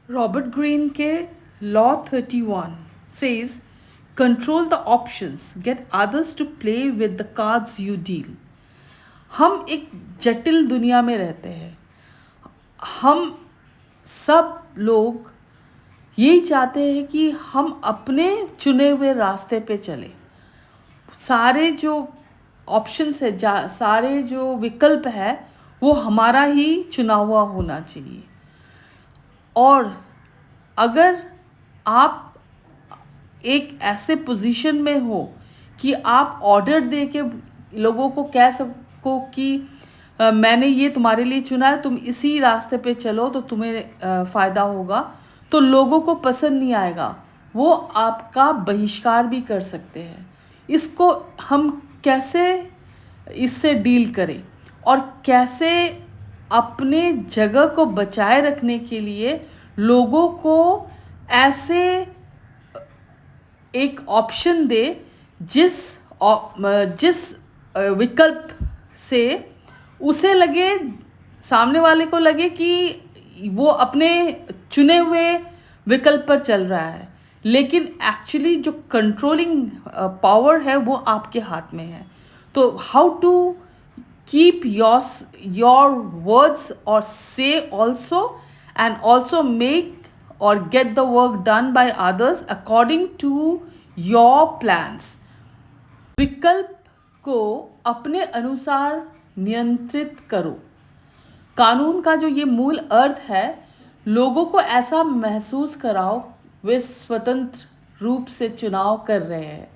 Robert Greene के law 31 says control the options, get others to play with the cards you deal. हम एक जटिल दुनिया में रहते हैं। हम सब लोग यही चाहते हैं कि हम अपने चुने हुए रास्ते पे चले। सारे जो ऑप्शंस है, सारे जो विकल्प है, वो हमारा ही चुना हुआ होना चाहिए। और अगर आप एक ऐसे पोजीशन में हो कि आप ऑर्डर दे के लोगों को कह सको कि मैंने ये तुम्हारे लिए चुना है, तुम इसी रास्ते पे चलो तो तुम्हें फ़ायदा होगा, तो लोगों को पसंद नहीं आएगा, वो आपका बहिष्कार भी कर सकते हैं। इसको हम कैसे इससे डील करें और कैसे अपने जगह को बचाए रखने के लिए लोगों को ऐसे एक ऑप्शन दे जिस विकल्प से उसे लगे, सामने वाले को लगे कि वो अपने चुने हुए विकल्प पर चल रहा है, लेकिन एक्चुअली जो कंट्रोलिंग पावर है वो आपके हाथ में है। तो how to keep your words or say also, and also make or get the work done by others according to your plans. विकल्प को अपने अनुसार नियंत्रित करो। कानून का जो ये मूल अर्थ है, लोगों को ऐसा महसूस कराओ वे स्वतंत्र रूप से चुनाव कर रहे हैं,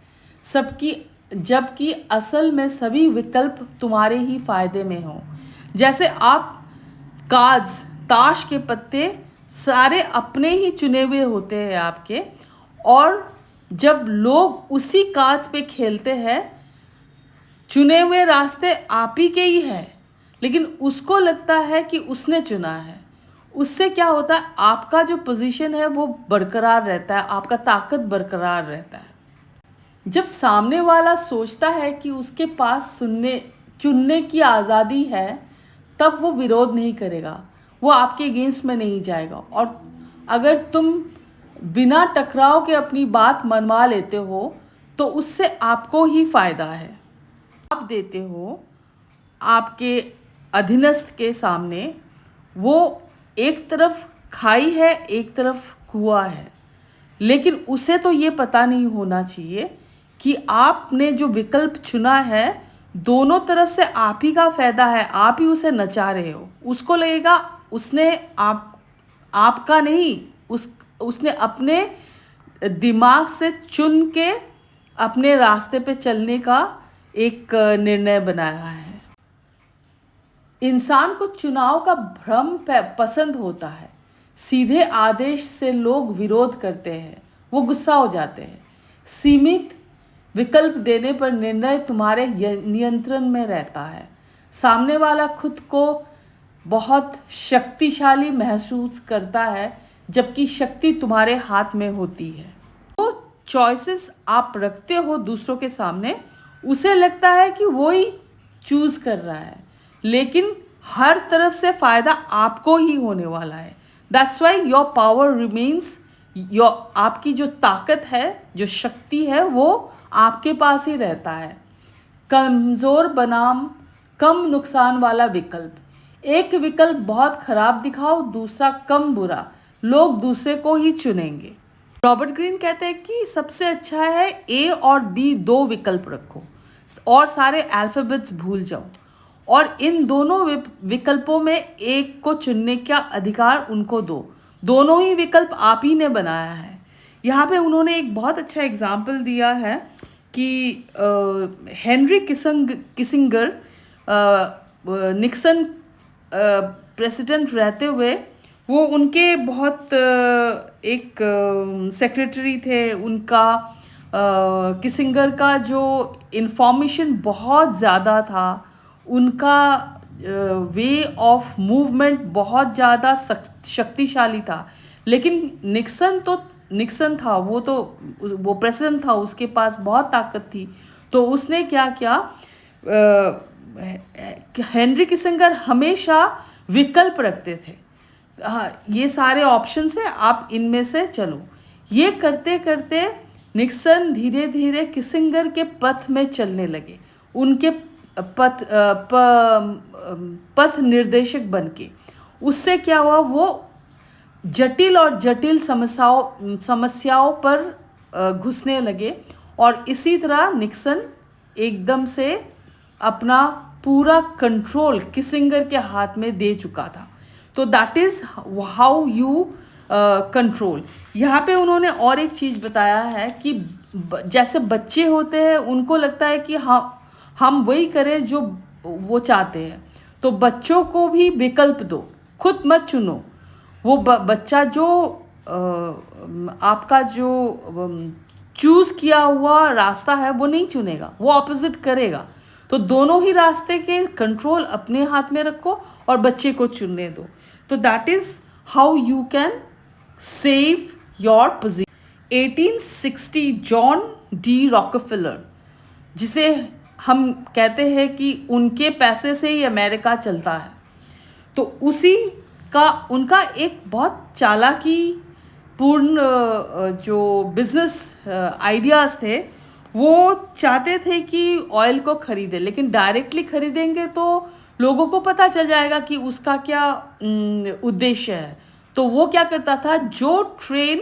जबकि असल में सभी विकल्प तुम्हारे ही फायदे में हों। जैसे आप कार्ड्स, ताश के पत्ते सारे अपने ही चुने हुए होते हैं आपके, और जब लोग उसी कार्ड्स पे खेलते हैं, चुने हुए रास्ते आप ही के ही है, लेकिन उसको लगता है कि उसने चुना है। उससे क्या होता है, आपका जो पोजीशन है वो बरकरार रहता है, आपका ताकत बरकरार रहता है। जब सामने वाला सोचता है कि उसके पास चुनने की आज़ादी है, तब वो विरोध नहीं करेगा, वो आपके अगेंस्ट में नहीं जाएगा। और अगर तुम बिना टकराव के अपनी बात मनवा लेते हो, तो उससे आपको ही फ़ायदा है। आप देते हो आपके अधीनस्थ के सामने, वो एक तरफ खाई है, एक तरफ कुआं है, लेकिन उसे तो ये पता नहीं होना चाहिए कि आपने जो विकल्प चुना है, दोनों तरफ से आप ही का फ़ायदा है, आप ही उसे नचा रहे हो। उसको लगेगा उसने आपका नहीं, उसने अपने दिमाग से चुन के अपने रास्ते पे चलने का एक निर्णय बनाया है। इंसान को चुनाव का भ्रम पसंद होता है। सीधे आदेश से लोग विरोध करते हैं, वो गुस्सा हो जाते हैं। सीमित विकल्प देने पर निर्णय तुम्हारे नियंत्रण में रहता है। सामने वाला खुद को बहुत शक्तिशाली महसूस करता है, जबकि शक्ति तुम्हारे हाथ में होती है। तो चॉइसेस आप रखते हो दूसरों के सामने, उसे लगता है कि वो ही चूज़ कर रहा है, लेकिन हर तरफ से फ़ायदा आपको ही होने वाला है। That's why your power remains, आपकी जो ताकत है, जो शक्ति है, वो आपके पास ही रहता है। कमज़ोर बनाम कम नुकसान वाला विकल्प। एक विकल्प बहुत ख़राब दिखाओ, दूसरा कम बुरा, लोग दूसरे को ही चुनेंगे। रॉबर्ट ग्रीन कहते हैं कि सबसे अच्छा है ए और बी दो विकल्प रखो और सारे अल्फ़ाबेट्स भूल जाओ, और इन दोनों विकल्पों में एक को चुनने का अधिकार उनको दो। दोनों ही विकल्प आप ही ने बनाया है। यहाँ पे उन्होंने एक बहुत अच्छा एग्जाम्पल दिया है कि हेनरी किसिंगर निक्सन प्रेसिडेंट रहते हुए, वो उनके बहुत एक सेक्रेटरी थे, उनका किसिंगर का जो इन्फॉर्मेशन बहुत ज़्यादा था, उनका वे ऑफ मूवमेंट बहुत ज़्यादा शक्तिशाली था, लेकिन निक्सन था, वो प्रेसिडेंट था, उसके पास बहुत ताकत थी। तो उसने क्या किया, हेनरी किसिंगर हमेशा विकल्प रखते थे, हाँ, ये सारे ऑप्शंस हैं, आप इनमें से चलो। ये करते करते निक्सन धीरे धीरे किसिंगर के पथ में चलने लगे, उनके पथ निर्देशक बन के। उससे क्या हुआ, वो जटिल और जटिल समस्याओं पर घुसने लगे, और इसी तरह निक्सन एकदम से अपना पूरा कंट्रोल किसिंगर के हाथ में दे चुका था। तो that is how you control. यहाँ पे उन्होंने और एक चीज़ बताया है कि जैसे बच्चे होते हैं, उनको लगता है कि हम वही करें जो वो चाहते हैं, तो बच्चों को भी विकल्प दो, खुद मत चुनो। वो बच्चा जो आपका जो चूज़ किया हुआ रास्ता है वो नहीं चुनेगा, वो ऑपोजिट करेगा। तो दोनों ही रास्ते के कंट्रोल अपने हाथ में रखो और बच्चे को चुनने दो। तो that is how you can save your position. 1860 John D Rockefeller, जिसे हम कहते हैं कि उनके पैसे से ही अमेरिका चलता है, तो उसी का उनका एक बहुत चालाकी पूर्ण जो बिजनेस आइडियाज़ थे, वो चाहते थे कि ऑयल को खरीदें, लेकिन डायरेक्टली खरीदेंगे तो लोगों को पता चल जाएगा कि उसका क्या उद्देश्य है। तो वो क्या करता था, जो ट्रेन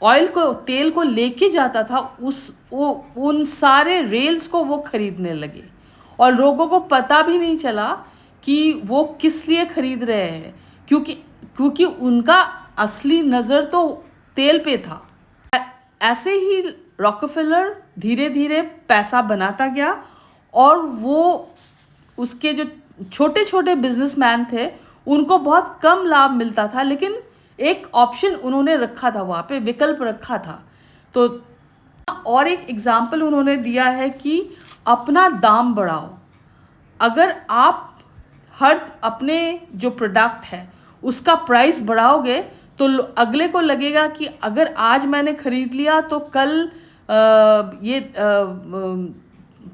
ऑयल को, तेल को लेके जाता था, उन सारे रेल्स को वो खरीदने लगे, और लोगों को पता भी नहीं चला कि वो किस लिए खरीद रहे हैं, क्योंकि उनका असली नज़र तो तेल पे था। ऐसे ही रॉकफेलर धीरे धीरे पैसा बनाता गया, और वो उसके जो छोटे छोटे बिजनेसमैन थे उनको बहुत कम लाभ मिलता था, लेकिन एक ऑप्शन उन्होंने रखा था, वहाँ पे विकल्प रखा था। तो और एक एग्जाम्पल उन्होंने दिया है कि अपना दाम बढ़ाओ। अगर आप अपने जो प्रोडक्ट है उसका प्राइस बढ़ाओगे, तो अगले को लगेगा कि अगर आज मैंने ख़रीद लिया तो कल ये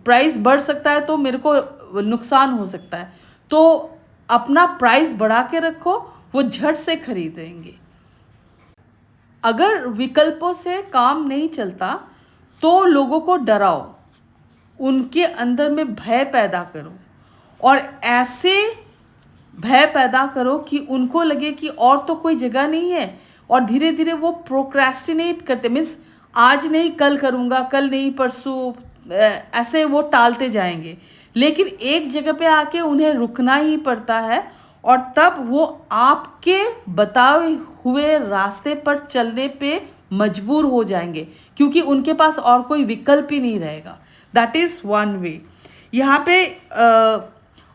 प्राइस बढ़ सकता है, तो मेरे को नुकसान हो सकता है। तो अपना प्राइस बढ़ा के रखो, वो झट से खरीदेंगे। अगर विकल्पों से काम नहीं चलता तो लोगों को डराओ, उनके अंदर में भय पैदा करो, और ऐसे भय पैदा करो कि उनको लगे कि और तो कोई जगह नहीं है, और धीरे धीरे वो प्रोक्रेस्टिनेट करते, मीन्स आज नहीं कल करूँगा, कल नहीं परसों, ऐसे वो टालते जाएंगे। लेकिन एक जगह पे आके उन्हें रुकना ही पड़ता है, और तब वो आपके बताए हुए रास्ते पर चलने पे मजबूर हो जाएंगे, क्योंकि उनके पास और कोई विकल्प ही नहीं रहेगा। That is one way. यहाँ पे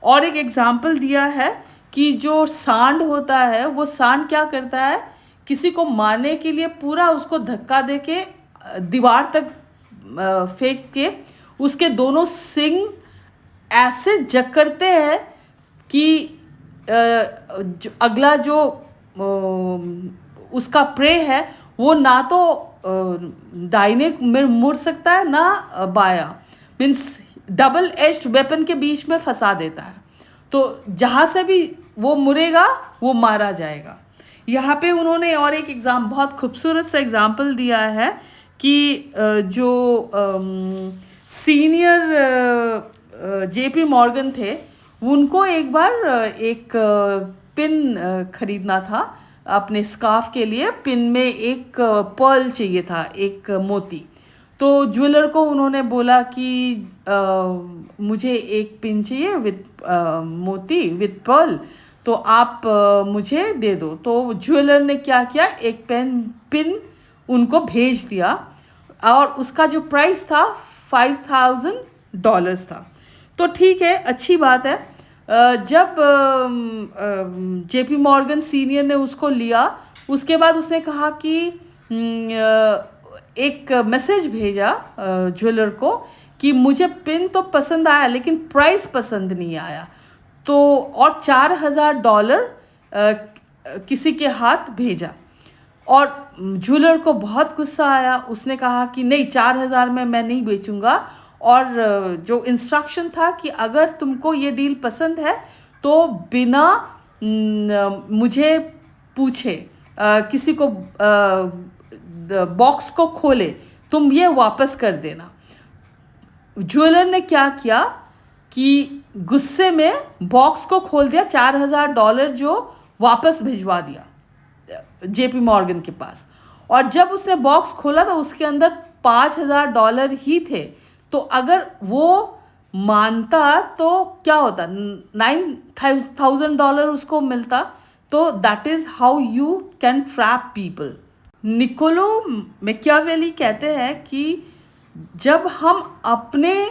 और एक एग्जाम्पल दिया है कि जो सांड होता है, वो सांड क्या करता है, किसी को मारने के लिए पूरा उसको धक्का दे के दीवार तक फेंक के उसके दोनों सिंग ऐसे जकड़ते हैं कि अगला जो उसका प्रे है वो ना तो दाहिने में मुड़ सकता है ना बायां, मीन्स डबल एज्ड वेपन के बीच में फंसा देता है। तो जहाँ से भी वो मुड़ेगा वो मारा जाएगा। यहाँ पे उन्होंने और एक बहुत खूबसूरत सा एग्जाम्पल दिया है कि जो सीनियर जेपी मॉर्गन थे, उनको एक बार एक पिन खरीदना था अपने स्कार्फ के लिए। पिन में एक पर्ल चाहिए था, एक मोती। तो ज्वेलर को उन्होंने बोला कि मुझे एक पिन चाहिए विद मोती विद पर्ल, तो आप मुझे दे दो। तो ज्वेलर ने क्या किया, एक पिन उनको भेज दिया, और उसका जो प्राइस था $5,000 था। तो ठीक है, अच्छी बात है। जब जेपी मॉर्गन सीनियर ने उसको लिया, उसके बाद उसने कहा कि एक मैसेज भेजा ज्वेलर को कि मुझे पिन तो पसंद आया लेकिन प्राइस पसंद नहीं आया, तो और $4,000 किसी के हाथ भेजा। और ज्वेलर को बहुत गुस्सा आया, उसने कहा कि नहीं, 4,000 में मैं नहीं बेचूंगा। और जो इंस्ट्रक्शन था कि अगर तुमको ये डील पसंद है तो बिना मुझे पूछे, किसी को बॉक्स को खोले, तुम ये वापस कर देना। ज्वेलर ने क्या किया कि गुस्से में बॉक्स को खोल दिया, $4000 जो वापस भिजवा दिया जेपी मॉर्गन के पास। और जब उसने बॉक्स खोला तो उसके अंदर $5000 ही थे। तो अगर वो मानता तो क्या होता, $9000 उसको मिलता। तो that is how you can trap people. Niccolo Machiavelli कहते हैं कि जब हम अपने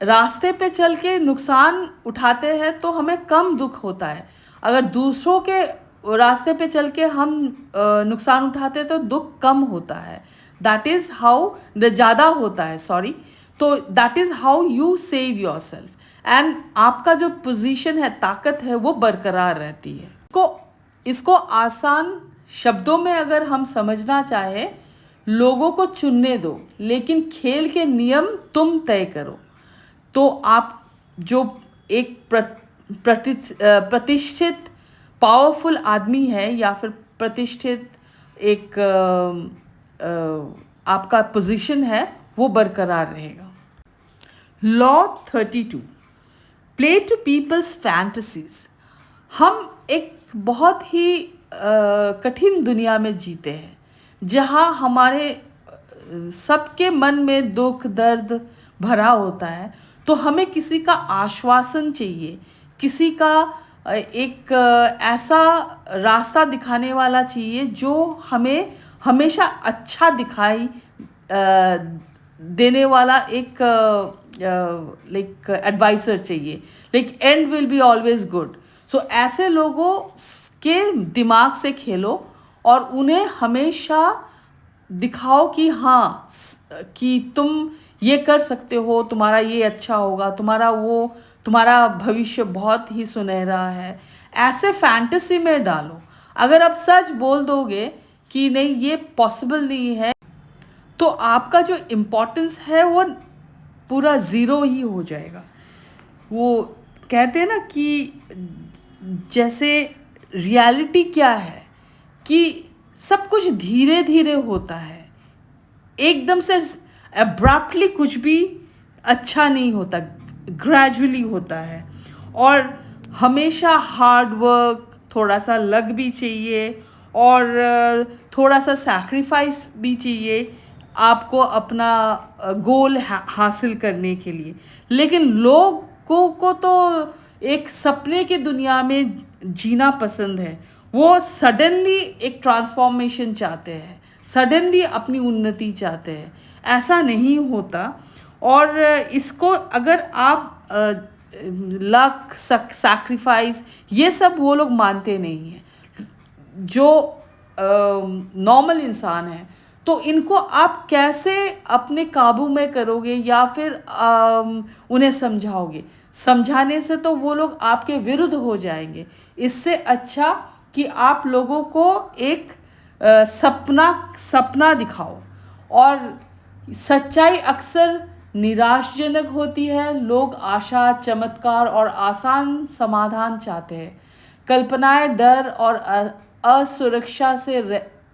रास्ते पे चल के नुकसान उठाते हैं तो हमें कम दुख होता है, अगर दूसरों के रास्ते पे चल के हम नुकसान उठाते हैं तो दुख कम होता है। दैट इज़ हाउ ज़्यादा होता है, सॉरी। तो that is how you save your self and आपका जो पोजीशन है, ताकत है, वो बरकरार रहती है। इसको आसान शब्दों में अगर हम समझना चाहें, लोगों को चुनने दो लेकिन खेल के नियम तुम तय करो। तो आप जो एक प्रतिष्ठित पावरफुल आदमी है या फिर प्रतिष्ठित एक आपका पोजीशन है, वो बरकरार रहेगा। Law 32, play to people's fantasies. हम एक बहुत ही कठिन दुनिया में जीते हैं जहाँ हमारे सबके मन में दुख दर्द भरा होता है। तो हमें किसी का आश्वासन चाहिए, किसी का एक ऐसा रास्ता दिखाने वाला चाहिए जो हमें हमेशा अच्छा दिखाई देने वाला एक लाइक एडवाइसर चाहिए, like and will be always good. So ऐसे लोगों के दिमाग से खेलो और उन्हें हमेशा दिखाओ कि हाँ, कि तुम ये कर सकते हो, तुम्हारा ये अच्छा होगा, तुम्हारा भविष्य बहुत ही सुनहरा है। ऐसे फैंटेसी में डालो। अगर आप सच बोल दोगे कि नहीं ये पॉसिबल नहीं है, तो आपका जो इम्पोर्टेंस है वो पूरा ज़ीरो ही हो जाएगा। वो कहते हैं ना कि जैसे रियलिटी क्या है कि सब कुछ धीरे धीरे होता है, एकदम से अब्रप्टली कुछ भी अच्छा नहीं होता, ग्रेजुअली होता है। और हमेशा हार्ड वर्क, थोड़ा सा लग भी चाहिए और थोड़ा सा सैक्रिफाइस भी चाहिए आपको अपना गोल हासिल करने के लिए। लेकिन लोगों को तो एक सपने की दुनिया में जीना पसंद है। वो सडनली एक ट्रांसफॉर्मेशन चाहते हैं, सडनली अपनी उन्नति चाहते हैं। ऐसा नहीं होता। और इसको अगर आप लक, सैक्रिफाइस, ये सब वो लोग मानते नहीं हैं जो नॉर्मल इंसान है। तो इनको आप कैसे अपने काबू में करोगे या फिर उन्हें समझाओगे? समझाने से तो वो लोग आपके विरुद्ध हो जाएंगे। इससे अच्छा कि आप लोगों को एक सपना दिखाओ। और सच्चाई अक्सर निराशाजनक होती है। लोग आशा, चमत्कार और आसान समाधान चाहते हैं। कल्पनाएं डर और असुरक्षा से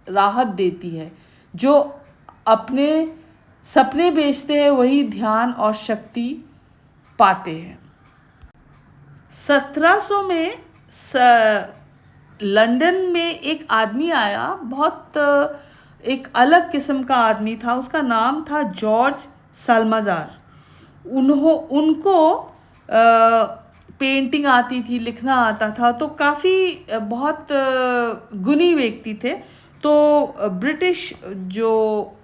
राहत देती है। जो अपने सपने बेचते हैं वही ध्यान और शक्ति पाते हैं। 1700 में लंदन में एक आदमी आया, बहुत एक अलग किस्म का आदमी था। उसका नाम था जॉर्ज साल्माज़ार। उनको पेंटिंग आती थी, लिखना आता था, तो काफ़ी बहुत गुणी व्यक्ति थे। तो ब्रिटिश जो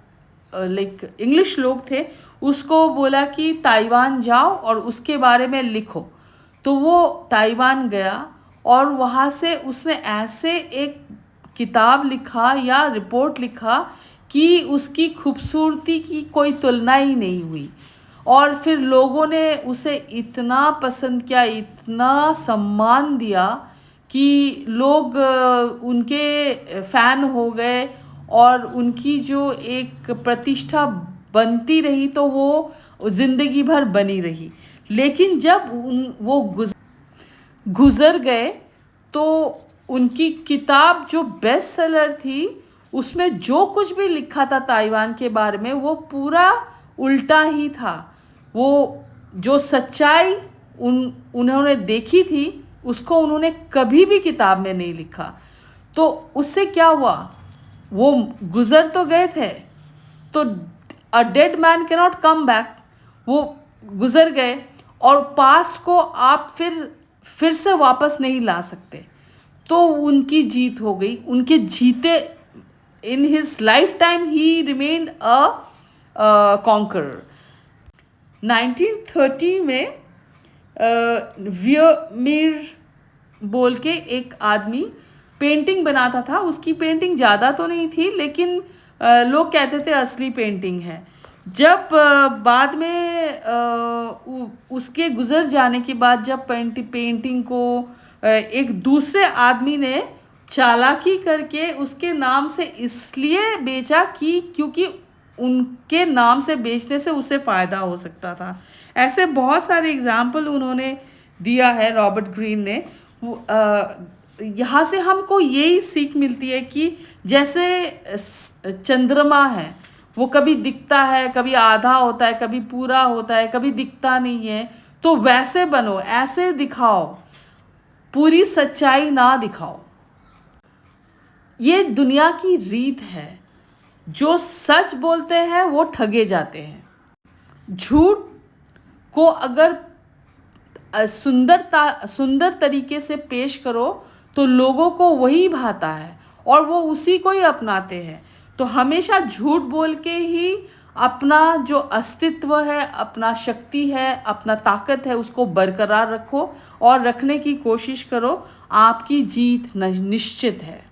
लाइक इंग्लिश लोग थे उसको बोला कि ताइवान जाओ और उसके बारे में लिखो। तो वो ताइवान गया और वहाँ से उसने ऐसे एक किताब लिखा या रिपोर्ट लिखा कि उसकी खूबसूरती की कोई तुलना ही नहीं हुई। और फिर लोगों ने उसे इतना पसंद किया, इतना सम्मान दिया कि लोग उनके फ़ैन हो गए और उनकी जो एक प्रतिष्ठा बनती रही तो वो ज़िंदगी भर बनी रही। लेकिन जब वो गुज़र गए तो उनकी किताब जो बेस्ट सेलर थी, उसमें जो कुछ भी लिखा था ताइवान के बारे में वो पूरा उल्टा ही था। वो जो सच्चाई उन्होंने देखी थी उसको उन्होंने कभी भी किताब में नहीं लिखा। तो उससे क्या हुआ, वो गुजर तो गए थे, तो a dead man cannot come back, वो गुजर गए और पास्ट को आप फिर से वापस नहीं ला सकते। तो उनकी जीत हो गई, उनके जीते। In his life time he remained a conqueror. 1930 में वियमीर बोल के एक आदमी पेंटिंग बनाता था। उसकी पेंटिंग ज़्यादा तो नहीं थी, लेकिन लोग कहते थे असली पेंटिंग है। जब बाद में उसके गुजर जाने के बाद जब पेंटिंग को एक दूसरे आदमी ने चालाकी करके उसके नाम से इसलिए बेचा कि क्योंकि उनके नाम से बेचने से उसे फ़ायदा हो सकता था। ऐसे बहुत सारे एग्जाम्पल उन्होंने दिया है, रॉबर्ट ग्रीन ने। यहाँ से हमको यही सीख मिलती है कि जैसे चंद्रमा है, वो कभी दिखता है, कभी आधा होता है, कभी पूरा होता है, कभी दिखता नहीं है। तो वैसे बनो, ऐसे दिखाओ, पूरी सच्चाई ना दिखाओ। ये दुनिया की रीत है। जो सच बोलते हैं वो ठगे जाते हैं। झूठ को अगर सुंदर तरीके से पेश करो तो लोगों को वही भाता है और वो उसी को ही अपनाते हैं। तो हमेशा झूठ बोल के ही अपना जो अस्तित्व है, अपना शक्ति है, अपना ताकत है, उसको बरकरार रखो और रखने की कोशिश करो। आपकी जीत निश्चित है।